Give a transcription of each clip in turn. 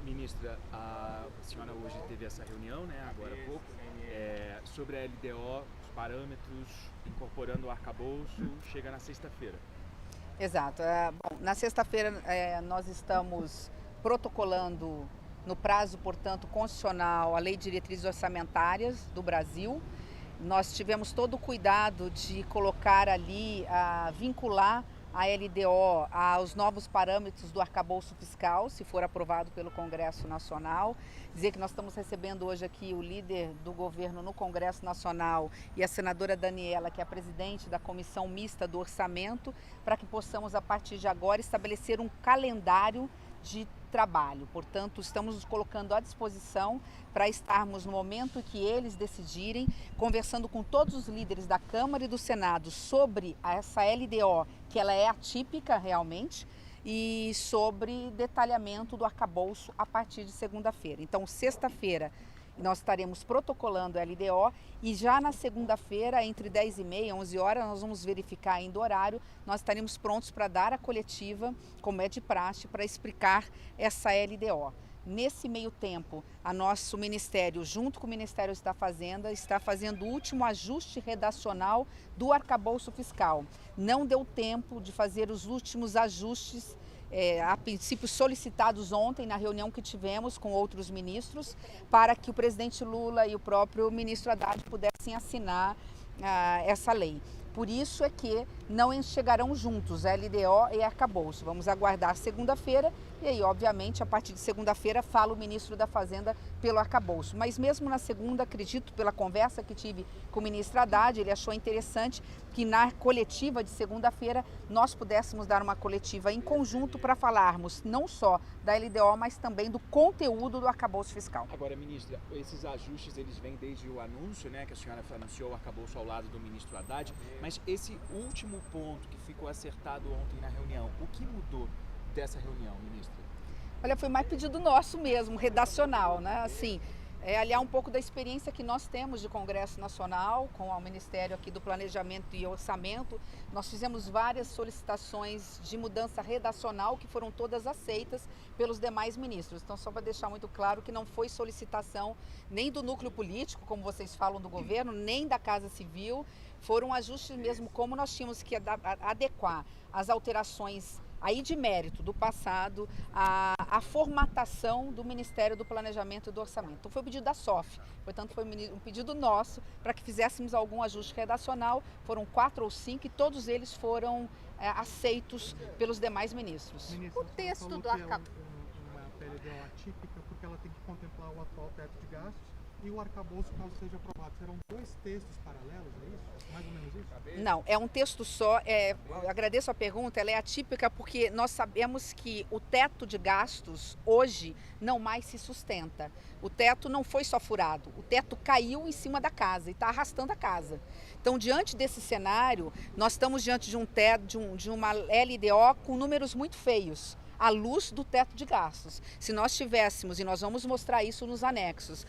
Ministra, a senhora hoje teve essa reunião, né, agora há pouco, sobre a LDO, os parâmetros, incorporando o arcabouço, chega na sexta-feira. Exato. Bom, na sexta-feira nós estamos protocolando no prazo, portanto, constitucional, a Lei de Diretrizes Orçamentárias do Brasil. Nós tivemos todo o cuidado de colocar ali, vincular a LDO aos novos parâmetros do arcabouço fiscal, se for aprovado pelo Congresso Nacional. Dizer que nós estamos recebendo hoje aqui o líder do governo no Congresso Nacional e a senadora Daniela, que é a presidente da Comissão Mista do Orçamento, para que possamos, a partir de agora, estabelecer um calendário de trabalho. Portanto, estamos nos colocando à disposição para estarmos no momento que eles decidirem, conversando com todos os líderes da Câmara e do Senado sobre essa LDO, que ela é atípica realmente, e sobre detalhamento do arcabouço a partir de segunda-feira. Então, sexta-feira, nós estaremos protocolando a LDO e já na segunda-feira, entre 10h30 e 11 horas, nós vamos verificar ainda o horário, nós estaremos prontos para dar a coletiva, como é de praxe, para explicar essa LDO. Nesse meio tempo, o nosso Ministério, junto com o Ministério da Fazenda, está fazendo o último ajuste redacional do arcabouço fiscal. Não deu tempo de fazer os últimos ajustes a princípio solicitados ontem na reunião que tivemos com outros ministros, para que o presidente Lula e o próprio ministro Haddad pudessem assinar essa lei. Por isso é que não chegarão juntos a LDO e arcabouço. Vamos aguardar segunda-feira e aí, obviamente, a partir de segunda-feira fala o ministro da Fazenda pelo arcabouço. Mas mesmo na segunda, acredito, pela conversa que tive com o ministro Haddad, ele achou interessante que na coletiva de segunda-feira nós pudéssemos dar uma coletiva em conjunto para falarmos não só da LDO, mas também do conteúdo do arcabouço fiscal. Agora, ministra, esses ajustes eles vêm desde o anúncio, né, que a senhora anunciou o arcabouço ao lado do ministro Haddad, mas esse último ponto que ficou acertado ontem na reunião, o que mudou dessa reunião, ministra? Olha, foi mais pedido nosso mesmo, redacional, né? Assim, aliar um pouco da experiência que nós temos de Congresso Nacional, com o Ministério aqui do Planejamento e Orçamento. Nós fizemos várias solicitações de mudança redacional que foram todas aceitas pelos demais ministros. Então, só para deixar muito claro que não foi solicitação nem do núcleo político, como vocês falam do governo, nem da Casa Civil. Foram ajustes mesmo, como nós tínhamos que adequar as alterações aí de mérito do passado, a formatação do Ministério do Planejamento e do Orçamento. Então foi um pedido da SOF, portanto foi um pedido nosso para que fizéssemos algum ajuste redacional. Foram 4 ou 5 e todos eles foram aceitos pelos demais ministros. Ministra, o texto do arcabouço uma PLDO atípica porque ela tem que contemplar o atual teto de gastos e o arcabouço, caso seja aprovado. Serão 2 textos paralelos, é isso? Mais ou menos isso? Não, é um texto só. Agradeço a pergunta, ela é atípica porque nós sabemos que o teto de gastos hoje não mais se sustenta. O teto não foi só furado, o teto caiu em cima da casa e está arrastando a casa. Então, diante desse cenário, nós estamos diante de um teto, de uma LDO com números muito feios, à luz do teto de gastos. Se nós tivéssemos, e nós vamos mostrar isso nos anexos,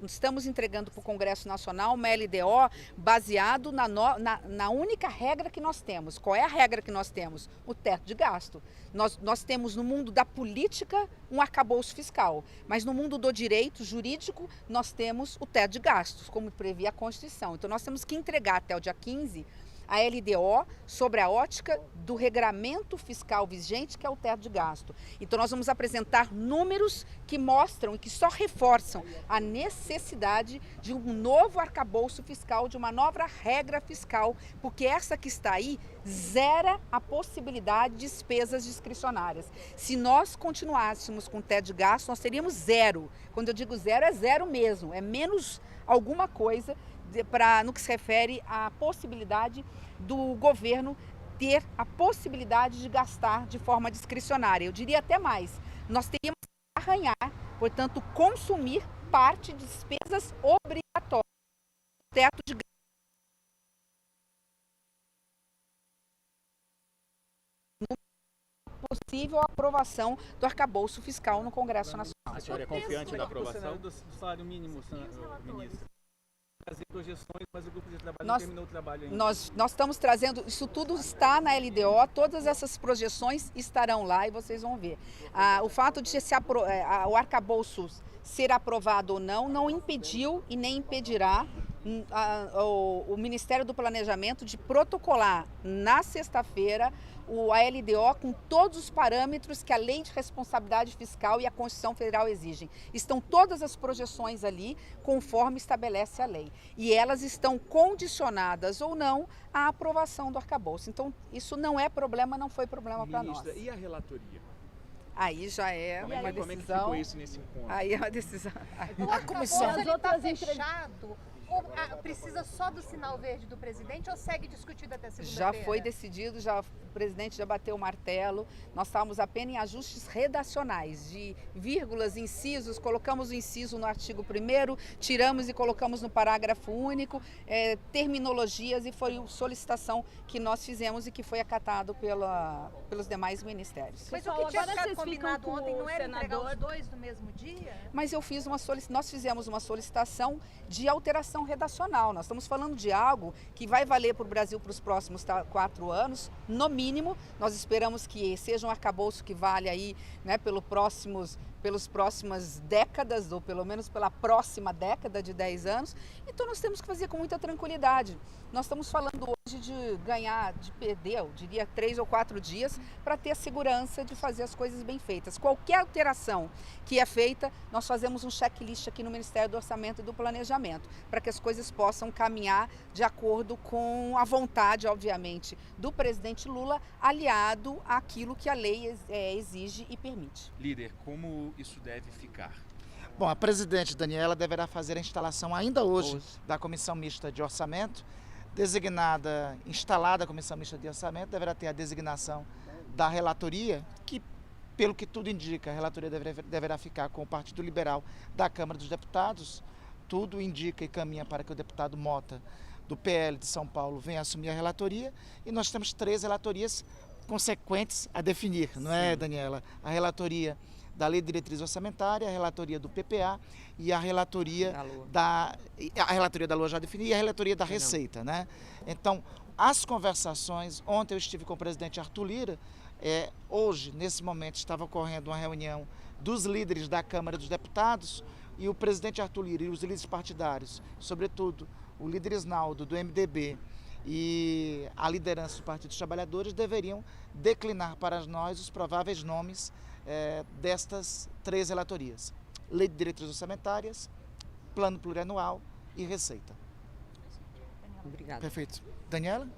estamos entregando para o Congresso Nacional uma LDO baseado na única regra que nós temos. Qual é a regra que nós temos? O teto de gasto. Nós temos no mundo da política um arcabouço fiscal, mas no mundo do direito jurídico nós temos o teto de gastos, como previa a Constituição. Então nós temos que entregar até o dia 15 a LDO sobre a ótica do regramento fiscal vigente, que é o teto de gasto. Então nós vamos apresentar números que mostram e que só reforçam a necessidade de um novo arcabouço fiscal, de uma nova regra fiscal, porque essa que está aí zera a possibilidade de despesas discricionárias. Se nós continuássemos com o teto de gasto, nós teríamos zero. Quando eu digo zero, é zero mesmo, é menos alguma coisa no que se refere à possibilidade do governo ter a possibilidade de gastar de forma discricionária. Eu diria até mais, nós teríamos que arranhar, portanto, consumir parte de despesas obrigatórias, teto de gasto. Possível aprovação do arcabouço fiscal no Congresso Nacional. A senhora é confiante na aprovação? Do salário mínimo, ministro? trazer projeções, mas o grupo de trabalho Nós- não terminou o trabalho ainda. Nós estamos trazendo, isso tudo está na LDO, todas essas projeções estarão lá e vocês vão ver. O fato de o arcabouço ser aprovado ou não impediu e nem impedirá o Ministério do Planejamento de protocolar na sexta-feira a LDO com todos os parâmetros que a Lei de Responsabilidade Fiscal e a Constituição Federal exigem. Estão todas as projeções ali conforme estabelece a lei. E elas estão condicionadas ou não à aprovação do arcabouço. Então, isso não é problema, não foi problema para nós. Ministra, e a relatoria? Aí já é uma Como é que decisão. ficou isso nesse encontro? Aí é uma decisão. A comissão está fechado? Ou precisa só do sinal verde do presidente ou segue discutido até segunda-feira? Já foi decidido, o presidente já bateu o martelo. Nós estávamos apenas em ajustes redacionais, de vírgulas, incisos, colocamos o inciso no artigo 1º, tiramos e colocamos no parágrafo único, terminologias, e foi a solicitação que nós fizemos e que foi acatado pelos demais ministérios. Mas o que tinha ficado combinado ontem não era entregar os dois no mesmo dia? Mas nós fizemos uma solicitação de alteração redacional. Nós estamos falando de algo que vai valer para o Brasil para os próximos 4 anos, no mínimo. Nós esperamos que seja um arcabouço que vale aí, né, pelas próximas décadas, ou pelo menos pela próxima década de 10 anos. Então nós temos que fazer com muita tranquilidade. Nós estamos falando hoje de perder, eu diria 3 ou 4 dias, para ter a segurança de fazer as coisas bem feitas. Qualquer alteração que é feita, nós fazemos um checklist aqui no Ministério do Orçamento e do Planejamento, para que as coisas possam caminhar de acordo com a vontade, obviamente, do presidente Lula, aliado àquilo que a lei exige e permite. Líder, como isso deve ficar? Bom, a presidente Daniela deverá fazer a instalação ainda hoje da Comissão Mista de Orçamento. Instalada a Comissão Mista de Orçamento, deverá ter a designação da relatoria, que, pelo que tudo indica, a relatoria deverá ficar com o Partido Liberal da Câmara dos Deputados. Tudo indica e caminha para que o deputado Mota, do PL de São Paulo, venha assumir a relatoria. E nós temos 3 relatorias consequentes a definir, não é, Daniela? A relatoria da Lei de Diretriz Orçamentária, a relatoria do PPA e a relatoria da Lua já definida, e a relatoria da Receita, né? Então, as conversações, ontem eu estive com o presidente Arthur Lira, hoje, nesse momento, estava ocorrendo uma reunião dos líderes da Câmara dos Deputados, e o presidente Arthur Lira e os líderes partidários, sobretudo o líder Isnaldo do MDB e a liderança do Partido dos Trabalhadores, deveriam declinar para nós os prováveis nomes destas 3 relatorias: Lei de Diretrizes Orçamentárias, Plano Plurianual e Receita. Obrigada. Perfeito. Daniela,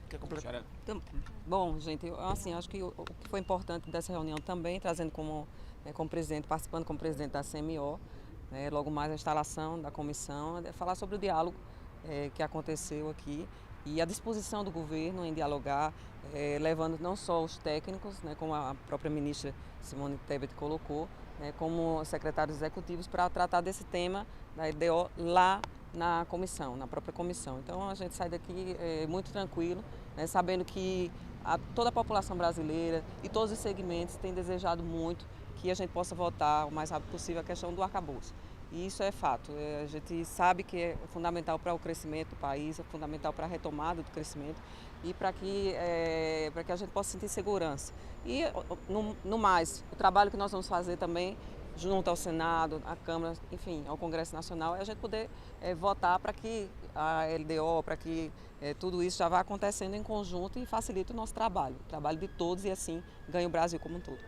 quer completar? Bom, gente, acho que o que foi importante dessa reunião também, trazendo como presidente, participando como presidente da CMO, logo mais a instalação da comissão, falar sobre o diálogo que aconteceu aqui e a disposição do governo em dialogar, levando não só os técnicos, como a própria ministra Simone Tebet colocou, como secretários executivos, para tratar desse tema da LDO lá na comissão, na própria comissão. Então a gente sai daqui muito tranquilo, sabendo que toda a população brasileira e todos os segmentos têm desejado muito que a gente possa votar o mais rápido possível a questão do arcabouço. E isso é fato. A gente sabe que é fundamental para o crescimento do país, é fundamental para a retomada do crescimento e para que a gente possa sentir segurança. E, no mais, o trabalho que nós vamos fazer também, junto ao Senado, à Câmara, enfim, ao Congresso Nacional, é a gente poder votar para que a LDO, para que tudo isso já vá acontecendo em conjunto e facilite o nosso trabalho, o trabalho de todos, e assim ganhe o Brasil como um todo.